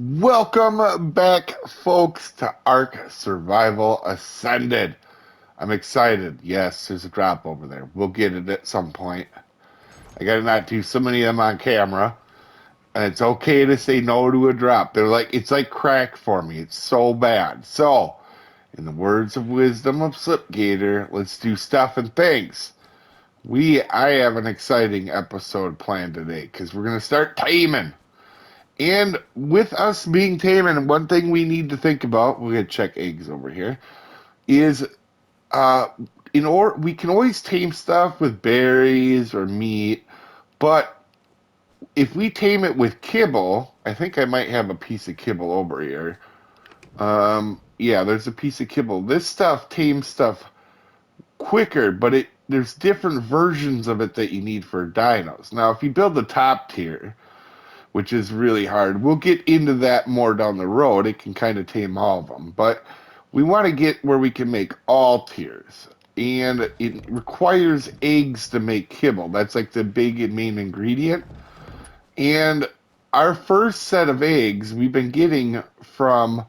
Welcome back, folks, to Ark Survival Ascended. I'm excited. Yes, there's a drop over there. We'll get it at some point. I gotta not do so many of them on camera. And it's okay to say no to a drop. It's like crack for me. It's so bad. So, in the words of wisdom of Slipgator, let's do stuff and things. I have an exciting episode planned today because we're gonna start taming. And with us being tame, and one thing we need to think about, we're gonna check eggs over here, is uh we can always tame stuff with berries or meat, but if we tame it with kibble, I think I might have a piece of kibble over here. Yeah, there's a piece of kibble. This stuff tames stuff quicker, but there's different versions of it that you need for dinos. Now, if you build the top tier, which is really hard. We'll get into that more down the road. It can kind of tame all of them. But we want to get where we can make all tiers. And it requires eggs to make kibble. That's like the big and main ingredient. And our first set of eggs we've been getting from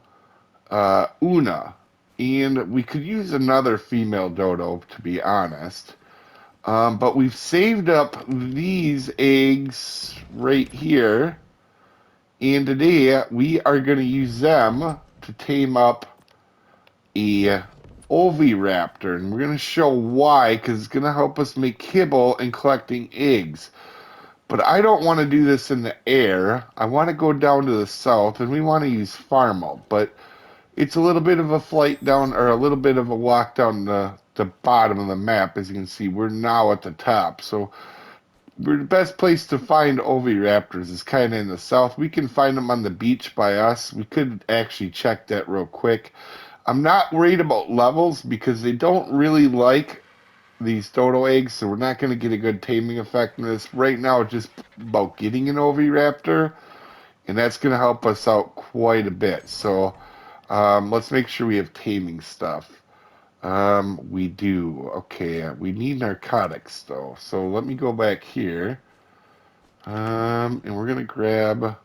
Una. And we could use another female dodo, to be honest. But we've saved up these eggs right here. And today we are going to use them to tame up a Oviraptor. And we're going to show why, because it's going to help us make kibble and collecting eggs. But I don't want to do this in the air. I want to go down to the south, and we want to use Farmo. But it's a little bit of a flight down, or a little bit of a walk down the bottom of the map. As you can see, we're now at the top. So the best place to find oviraptors is kind of in the south. We can find them on the beach by us. We could actually check that real quick. I'm not worried about levels because they don't really like these dodo eggs, so we're not going to get a good taming effect in this. Right now, it's just about getting an oviraptor, and that's going to help us out quite a bit. So let's make sure we have taming stuff. We do. Okay, we need narcotics though. So let me go back here. And we're gonna grab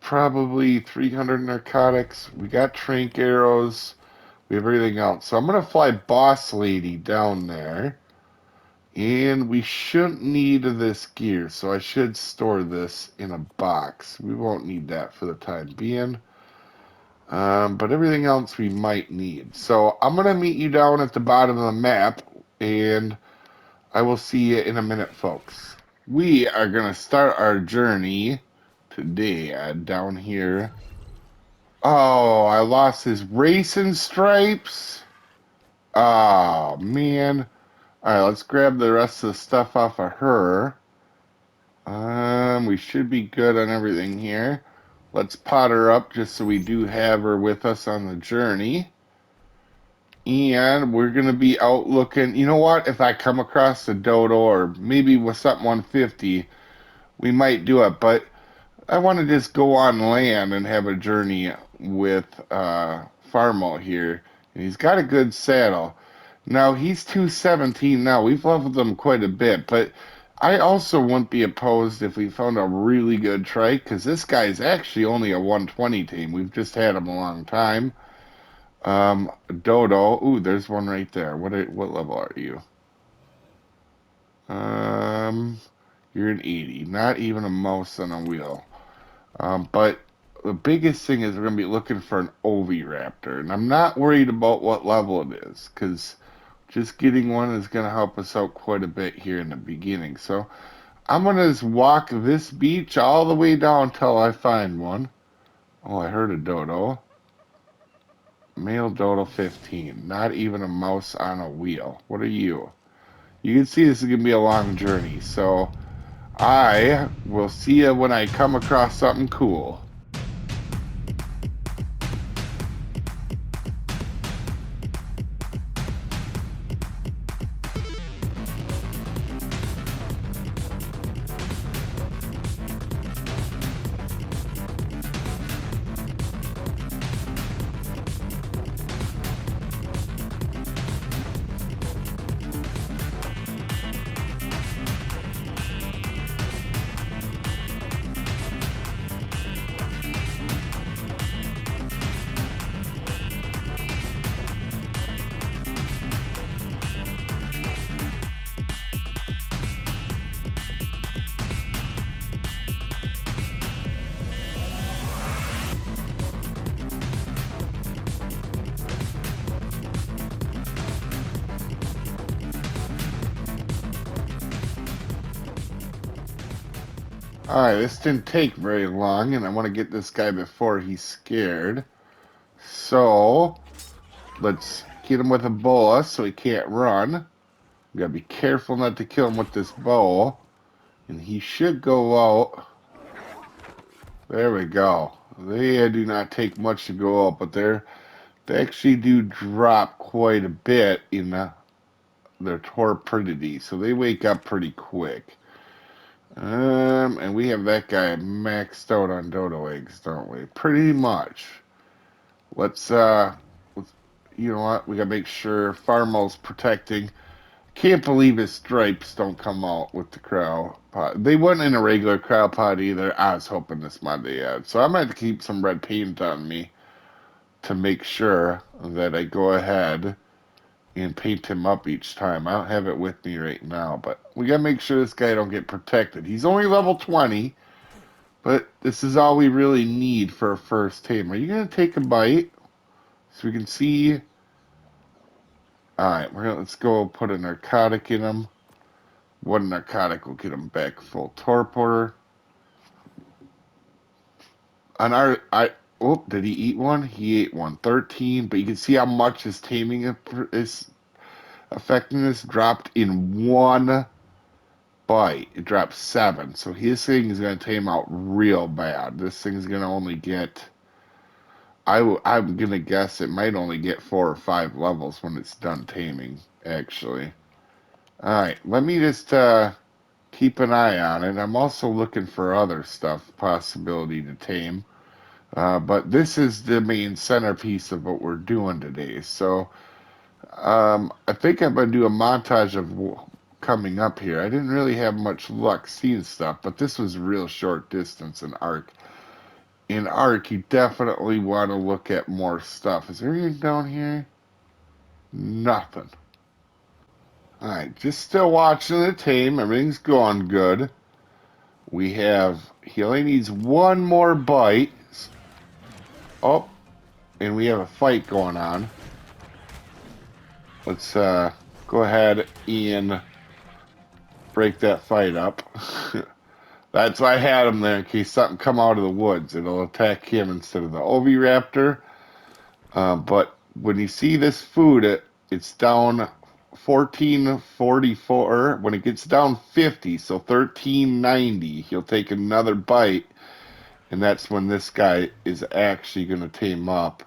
probably 300 narcotics. We got trank arrows. We have everything else. So I'm gonna fly Boss Lady down there. And we shouldn't need this gear, so I should store this in a box. We won't need that for the time being. But everything else we might need. So I'm going to meet you down at the bottom of the map, and I will see you in a minute, folks. We are going to start our journey today down here. Oh, I lost his racing stripes. Oh, man. All right, let's grab the rest of the stuff off of her. We should be good on everything here. Let's pot her up just so we do have her with us on the journey. And we're going to be out looking. You know what? If I come across a dodo or maybe with something 150, we might do it. But I want to just go on land and have a journey with Farmo here. And he's got a good saddle. Now, he's 217 now. We've leveled him quite a bit. But I also wouldn't be opposed if we found a really good trike, because this guy is actually only a 120 team. We've just had him a long time. Dodo. Ooh, there's one right there. What level are you? You're an 80. Not even a mouse on a wheel. But the biggest thing is we're going to be looking for an Oviraptor. And I'm not worried about what level it is, because just getting one is going to help us out quite a bit here in the beginning. So I'm going to just walk this beach all the way down until I find one. Oh, I heard a dodo. Male dodo 15. Not even a mouse on a wheel. What are you? You can see this is going to be a long journey. So I will see you when I come across something cool. Alright, this didn't take very long, and I want to get this guy before he's scared. So, let's get him with a boa so he can't run. We gotta be careful not to kill him with this bow. And he should go out. There we go. They do not take much to go out, but they actually do drop quite a bit in their torpidity, so they wake up pretty quick. And we have that guy maxed out on dodo eggs, don't we? Pretty much. Let's you know what? We gotta make sure Farmo's protecting. Can't believe his stripes don't come out with the crow pot. They weren't in a regular crow pot either. I was hoping this mod they had. So I'm going to keep some red paint on me to make sure that I go ahead and paint him up each time. I don't have it with me right now, but we got to make sure this guy don't get protected. He's only level 20, but this is all we really need for a first tame. Are you going to take a bite so we can see? Alright, let's go put a narcotic in him. One narcotic will get him back full torpor. On did he eat one? He ate one. 13, but you can see how much his taming is effectiveness dropped in one bite. It dropped 7, so his thing is going to tame out real bad. This thing's going to only get, I'm going to guess it might only get 4 or 5 levels when it's done taming, actually. Alright, let me just keep an eye on it. I'm also looking for other stuff, possibility to tame. But this is the main centerpiece of what we're doing today. So I think I'm going to do a montage of coming up here. I didn't really have much luck seeing stuff, but this was real short distance in Ark. In Ark, you definitely want to look at more stuff. Is there anything down here? Nothing. Alright, just still watching the tame. Everything's going good. He only needs one more bite. Oh, and we have a fight going on. Let's go ahead and break that fight up. That's why I had him there, in case something come out of the woods. It'll attack him instead of the Oviraptor. But when you see this food, it's down 1444. When it gets down 50, so 1390, he'll take another bite, and that's when this guy is actually going to tame up.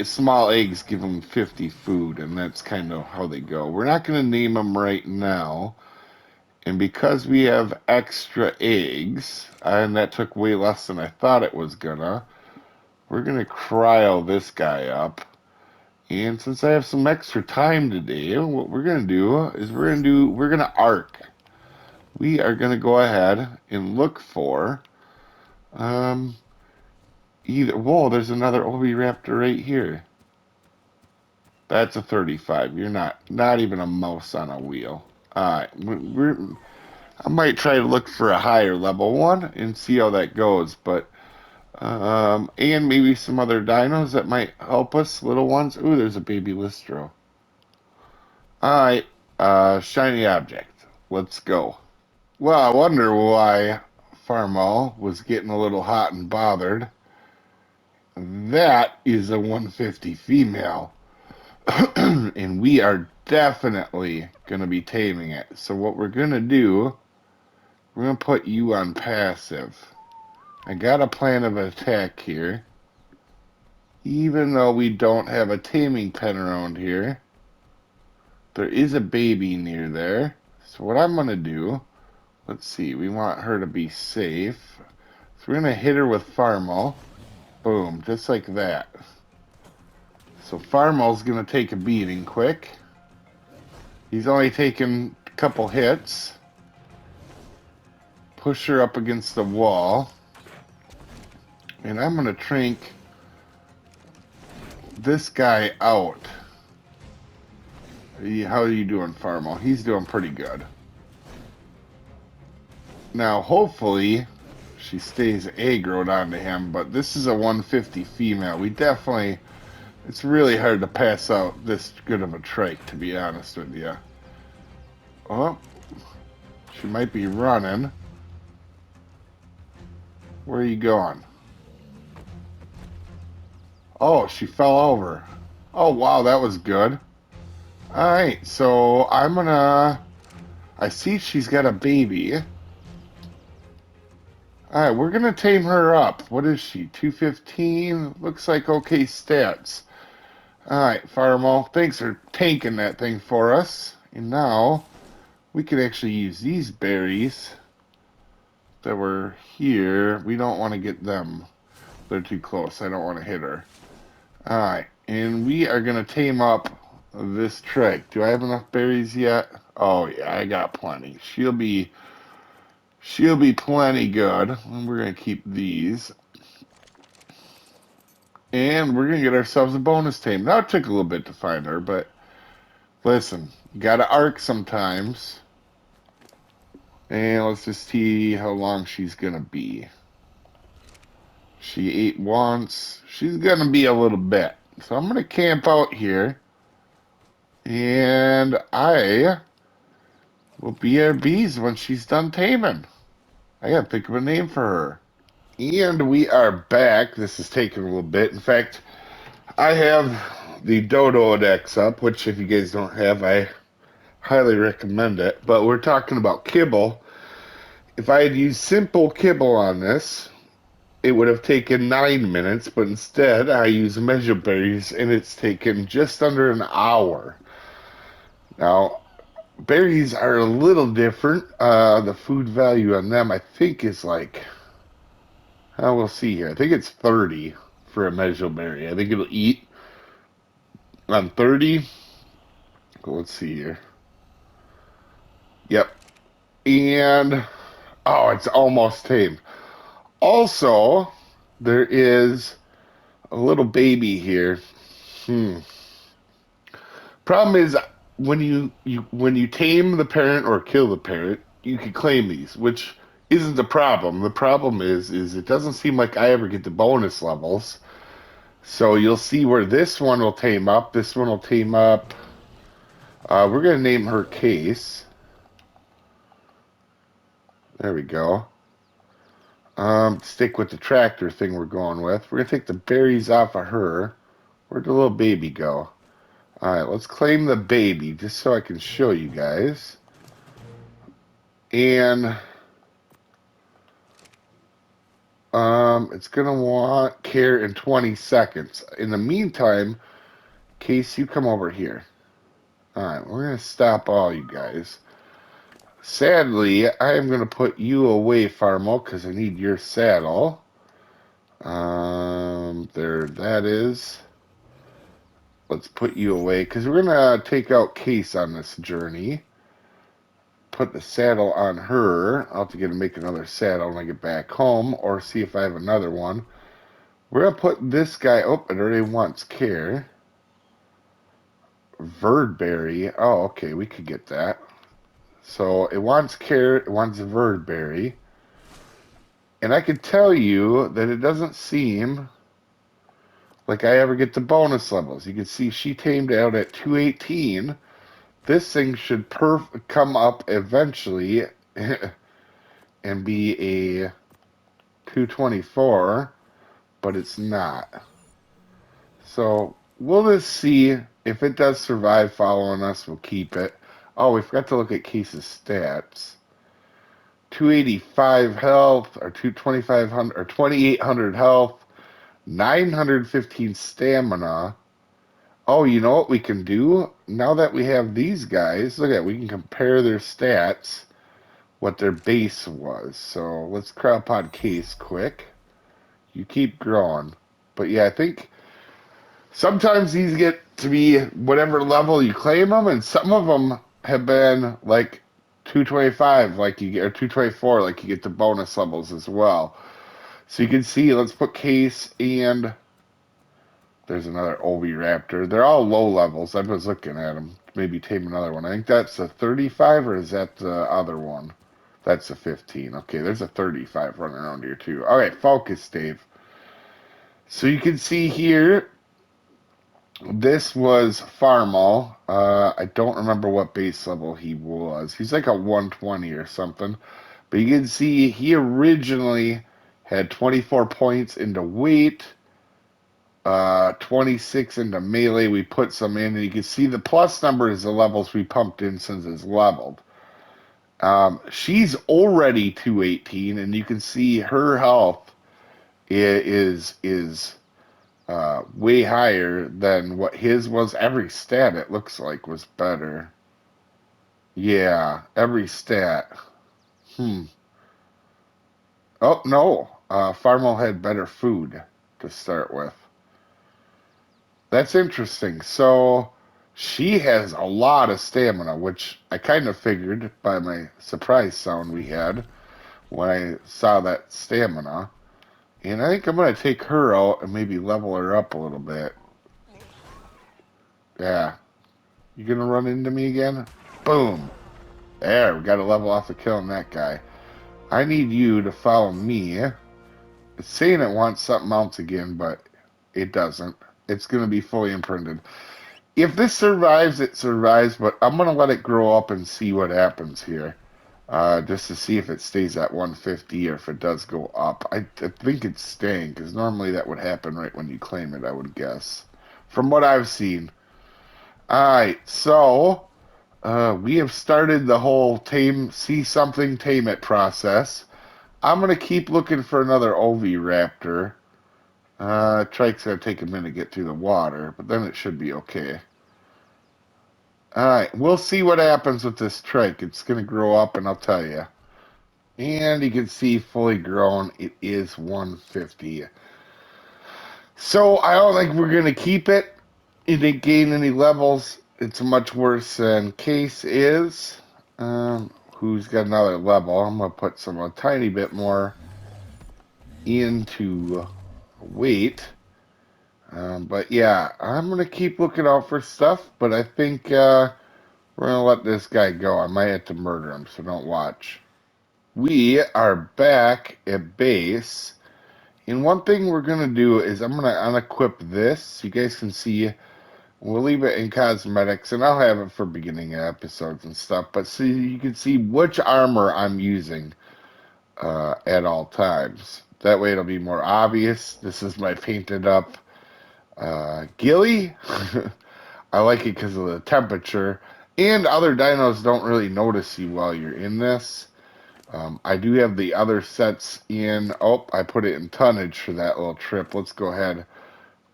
Small eggs give them 50 food, and that's kind of how they go. We're not going to name them right now, and because we have extra eggs, and that took way less than I thought it was gonna, we're going to cryo this guy up. And since I have some extra time today, what we're going to do is we're going to arc. We are going to go ahead and look for whoa, there's another Oviraptor right here. That's a 35. You're not even a mouse on a wheel. Alright, I might try to look for a higher level one and see how that goes, but and maybe some other dinos that might help us, little ones. Ooh, there's a baby Listro. Alright, shiny object. Let's go. Well, I wonder why Farmal was getting a little hot and bothered. That is a 150 female. And we are definitely going to be taming it. So what we're going to do, we're going to put you on passive. I got a plan of attack here. Even though we don't have a taming pen around here, there is a baby near there. So what I'm going to do, let's see, we want her to be safe. So we're going to hit her with Farmal. Boom, just like that. So Farmal's going to take a beating quick. He's only taken a couple hits. Push her up against the wall. And I'm going to trink this guy out. How are you doing, Farmal? He's doing pretty good. Now, hopefully, she stays aggroed onto him, but this is a 150 female. We definitely... It's really hard to pass out this good of a trike, to be honest with you. Oh. She might be running. Where are you going? Oh, she fell over. Oh, wow, that was good. All right, so I'm gonna... I see she's got a baby. All right, we're gonna tame her up. What is she? 215? Looks like okay stats. All right, Farmo, thanks for tanking that thing for us. And now we can actually use these berries that were here. We don't want to get them. They're too close. I don't want to hit her. All right, and we are gonna tame up this trick. Do I have enough berries yet? Oh yeah, I got plenty. She'll be plenty good. And we're gonna keep these, and we're gonna get ourselves a bonus tame. Now it took a little bit to find her, but listen, you gotta arc sometimes. And let's just see how long she's gonna be. She ate once. She's gonna be a little bit. So I'm gonna camp out here. And I will be our bees when she's done taming. I gotta think of a name for her. And we are back. This is taking a little bit. In fact, I have the Dodo Dex up, which if you guys don't have, I highly recommend it. But we're talking about kibble. If I had used simple kibble on this, it would have taken 9 minutes, but instead I use measure berries and it's taken just under an hour. Now, berries are a little different. The food value on them, I think, is like, we'll see here. I think it's 30 for a measleberry. I think it'll eat on 30. Let's see here. Yep. And, oh, it's almost tame. Also, there is a little baby here. Problem is, when you tame the parent or kill the parent, you can claim these, which isn't the problem. The problem is it doesn't seem like I ever get the bonus levels. So you'll see where this one will tame up. This one will tame up. We're gonna name her Case. There we go. Stick with the tractor thing we're going with. We're gonna take the berries off of her. Where'd the little baby go? All right, let's claim the baby just so I can show you guys. And it's gonna want care in 20 seconds. In the meantime, Case, you come over here. All right, we're gonna stop all you guys. Sadly, I am gonna put you away, Farmo, because I need your saddle. There that is. Let's put you away because we're gonna take out Case on this journey. Put the saddle on her. I'll have to make another saddle when I get back home, or see if I have another one. We're gonna put this guy. Oh, it already wants care. Verdberry. Oh, okay, we could get that. So it wants care. It wants a Verdberry, and I can tell you that it doesn't seem like I ever get the bonus levels. You can see she tamed out at 218. This thing should come up eventually and be a 224, but it's not. So we'll just see if it does survive following us. We'll keep it. Oh, we forgot to look at Case's stats. 285 health, or 2500, or 2800 health, 915 stamina. Oh, you know what we can do? Now that we have these guys, look at it, we can compare their stats, what their base was. So let's crop pod Case quick. You keep growing. But yeah, I think sometimes these get to be whatever level you claim them, and some of them have been like 225, like you get, or 224, like you get the bonus levels as well. So you can see, let's put Case, and there's another Oviraptor. They're all low levels. I was looking at them. Maybe tame another one. I think that's the 35, or is that the other one? That's a 15. Okay, there's a 35 running around here too. All right, focus, Dave. So you can see here, This was Farmal. I don't remember what base level he was. He's like a 120 or something. But you can see he originally had 24 points into weight, 26 into melee. We put some in, and you can see the plus number is the levels we pumped in since it's leveled. She's already 218, and you can see her health is way higher than what his was. Every stat it looks like was better. Yeah, every stat. Hmm. Oh no, Farmel had better food to start with. That's interesting. So she has a lot of stamina, which I kind of figured by my surprise sound we had when I saw that stamina. And I think I'm going to take her out and maybe level her up a little bit. Yeah. You going to run into me again? Boom. There, we got to level off of killing that guy. I need you to follow me. It's saying it wants something else again, but it doesn't. It's going to be fully imprinted. If this survives, it survives, but I'm going to let it grow up and see what happens here. Just to see if it stays at 150 or if it does go up. I think it's staying, because normally that would happen right when you claim it, I would guess. From what I've seen. Alright, so we have started the whole see something, tame it process. I'm going to keep looking for another Oviraptor. Trike's going to take a minute to get through the water, but then it should be okay. Alright, we'll see what happens with this trike. It's going to grow up, and I'll tell you. And you can see fully grown, it is 150. So I don't think we're going to keep it. It didn't gain any levels. It's much worse than Case is. Who's got another level. I'm going to put a tiny bit more into weight. But yeah, I'm going to keep looking out for stuff, but I think we're going to let this guy go. I might have to murder him, so don't watch. We are back at base. And one thing we're going to do is I'm going to unequip this so you guys can see. We'll leave it in cosmetics, and I'll have it for beginning episodes and stuff. But so you can see which armor I'm using at all times. That way it'll be more obvious. This is my painted up ghillie. I like it because of the temperature. And other dinos don't really notice you while you're in this. I do have the other sets in. Oh, I put it in tonnage for that little trip. Let's go ahead,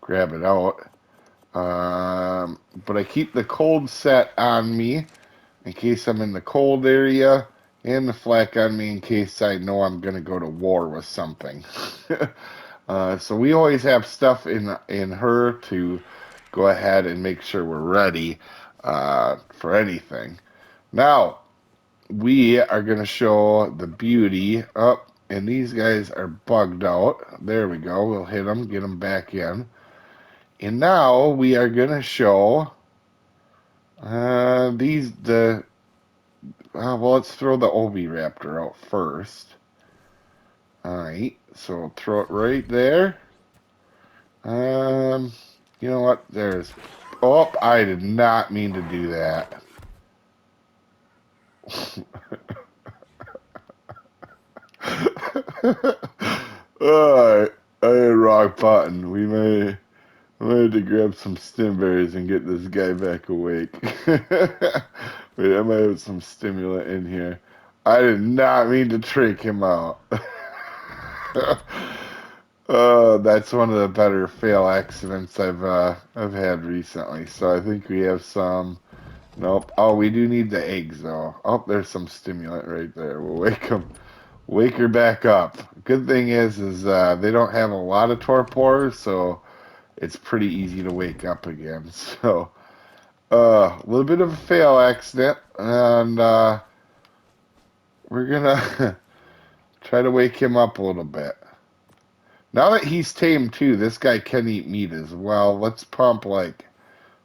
grab it out. But I keep the cold set on me in case I'm in the cold area, and the flak on me in case I know I'm going to go to war with something. So we always have stuff in her to go ahead and make sure we're ready for anything. Now, we are going to show the beauty up, and these guys are bugged out. There we go. We'll hit them, get them back in. And now we are going to show well, let's throw the Oviraptor out first. Alright, so we'll throw it right there. You know what? Oh, I did not mean to do that. Alright, I hit a wrong button. I had to grab some stimberries and get this guy back awake. Wait, I might have some stimulant in here. I did not mean to trick him out. That's one of the better fail accidents I've had recently. So I think we have some. Nope. Oh, we do need the eggs though. Oh, there's some stimulant right there. We'll wake her back up. Good thing is they don't have a lot of torpors, so it's pretty easy to wake up again. So a little bit of a fail accident, and we're gonna try to wake him up a little bit. Now that he's tamed too, this guy can eat meat as well. Let's pump like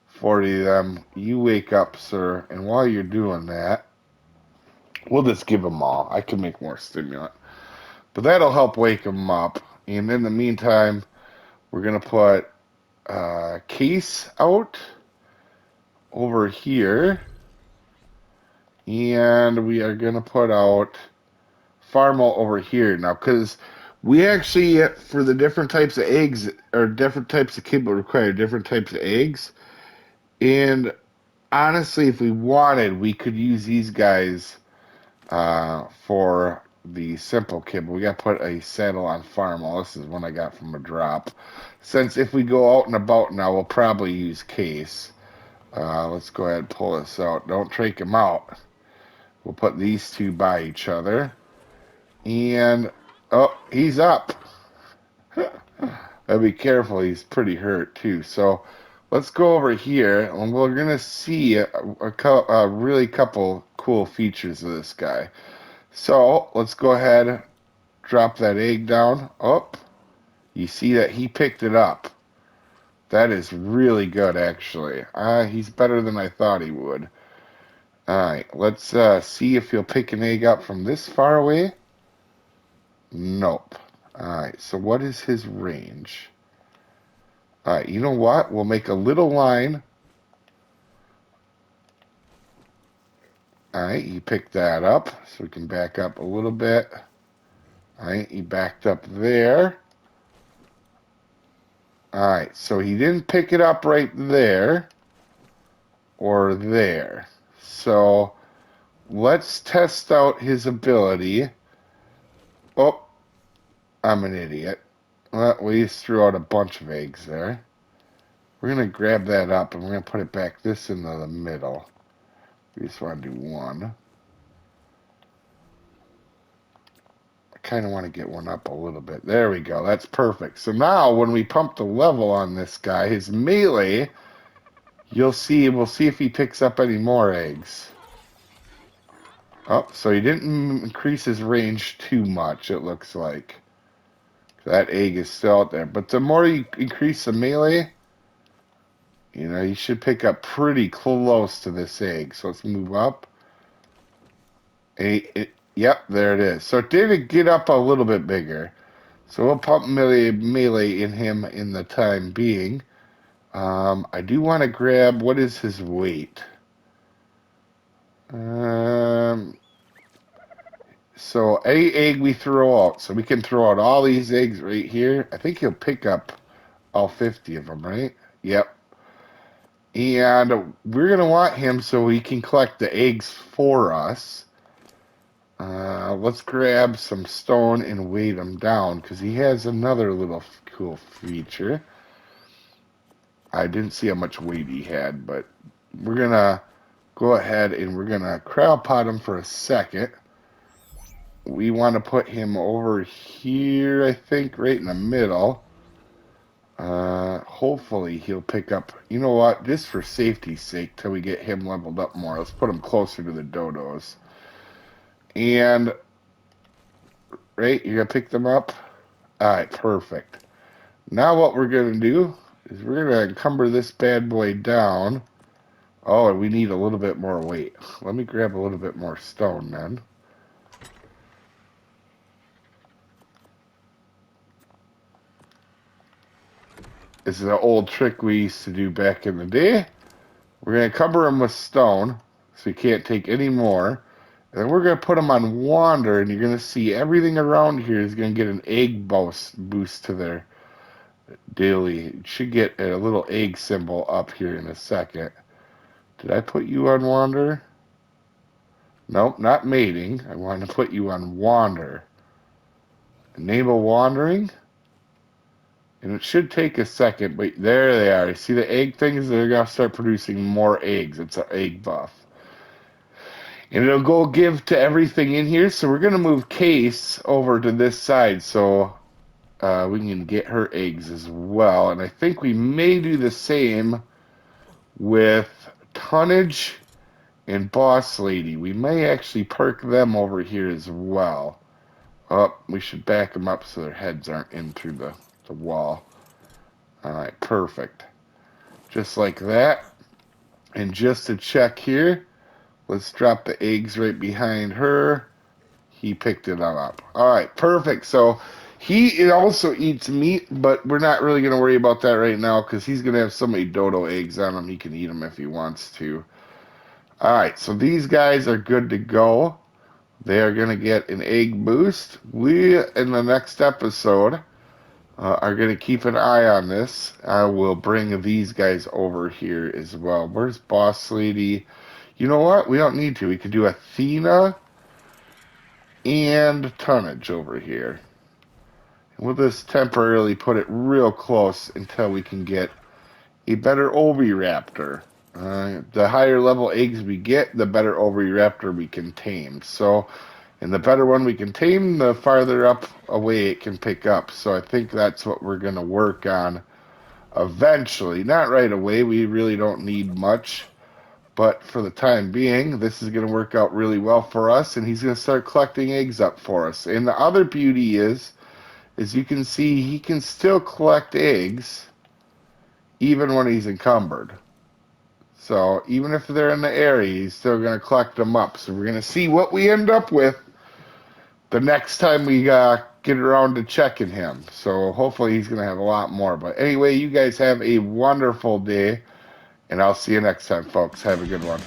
40 of them. You wake up, sir, and while you're doing that, we'll just give him all. I can make more stimulant, but that'll help wake him up. And in the meantime, we're gonna put case out over here. And we are going to put out Farmo over here. Now, because we actually, for the different types of eggs, or different types of kibble require different types of eggs. And honestly, if we wanted, we could use these guys for the simple kibble. We got to put a saddle on Farmo. This is one I got from a drop. Since if we go out and about now, we'll probably use case. Let's go ahead and pull this out. Don't take them out. We'll put these two by each other. And, oh, he's up. Gotta be careful. He's pretty hurt, too. So let's go over here, and we're going to see a really couple cool features of this guy. So let's go ahead and drop that egg down. Oh, you see that he picked it up. That is really good, actually. He's better than I thought he would. All right, let's see if he'll pick an egg up from this far away. Nope. All right, so what is his range? All right, you know what? We'll make a little line. All right, he picked that up, so we can back up a little bit. All right, he backed up there. All right, so he didn't pick it up right there or there. So let's test out his ability. Oh, I'm an idiot. Well, we just threw out a bunch of eggs there. We're going to grab that up and we're going to put it back this into the middle. We just want to do one. I kind of want to get one up a little bit. There we go. That's perfect. So now when we pump the level on this guy, his melee, you'll see, we'll see if he picks up any more eggs. Oh, so he didn't increase his range too much, it looks like. That egg is still out there. But the more you increase the melee, you know, you should pick up pretty close to this egg. So let's move up. Yep, there it is. So it did get up a little bit bigger. So we'll pump melee in him in the time being. I do want to grab, what is his weight? So any egg we throw out, so we can throw out all these eggs right here. I think he'll pick up all 50 of them, right? Yep. And we're going to want him so he can collect the eggs for us. Let's grab some stone and weight him down because he has another little cool feature. I didn't see how much weight he had, but we're going to go ahead and we're going to crowd pot him for a second. We want to put him over here, I think, right in the middle. Hopefully he'll pick up, you know what, just for safety's sake, till we get him leveled up more. Let's put him closer to the dodos. And, right, you're going to pick them up? Alright, perfect. Now what we're going to do is we're going to encumber this bad boy down. Oh, and we need a little bit more weight. Let me grab a little bit more stone then. This is an old trick we used to do back in the day. We're going to cover him with stone, so he can't take any more. And then we're going to put him on wander, and you're going to see everything around here is going to get an egg boost to their daily. You should get a little egg symbol up here in a second. Did I put you on wander? Nope, not mating. I want to put you on wander. Enable wandering. And it should take a second, but there they are. You see the egg things? They're going to start producing more eggs. It's an egg buff. And it'll go give to everything in here. So we're going to move Case over to this side so we can get her eggs as well. And I think we may do the same with Tonnage and Boss Lady. We may actually perk them over here as well. Oh, we should back them up so their heads aren't in through the wall. Alright, perfect. Just like that. And just to check here, let's drop the eggs right behind her. He picked it up. Alright, perfect. So He also eats meat, but we're not really going to worry about that right now because he's going to have so many dodo eggs on him. He can eat them if he wants to. All right, so these guys are good to go. They are going to get an egg boost. We, in the next episode, are going to keep an eye on this. I will bring these guys over here as well. Where's Boss Lady? You know what? We don't need to. We could do Athena and Tonnage over here. We'll just temporarily put it real close until we can get a better Oviraptor. The higher level eggs we get, the better Oviraptor we can tame. So, and the better one we can tame, the farther up away it can pick up. So I think that's what we're going to work on eventually. Not right away. We really don't need much. But for the time being, this is going to work out really well for us. And he's going to start collecting eggs up for us. And the other beauty is, as you can see, he can still collect eggs even when he's encumbered. So even if they're in the area, he's still going to collect them up. So we're going to see what we end up with the next time we get around to checking him. So hopefully he's going to have a lot more. But anyway, you guys have a wonderful day, and I'll see you next time, folks. Have a good one.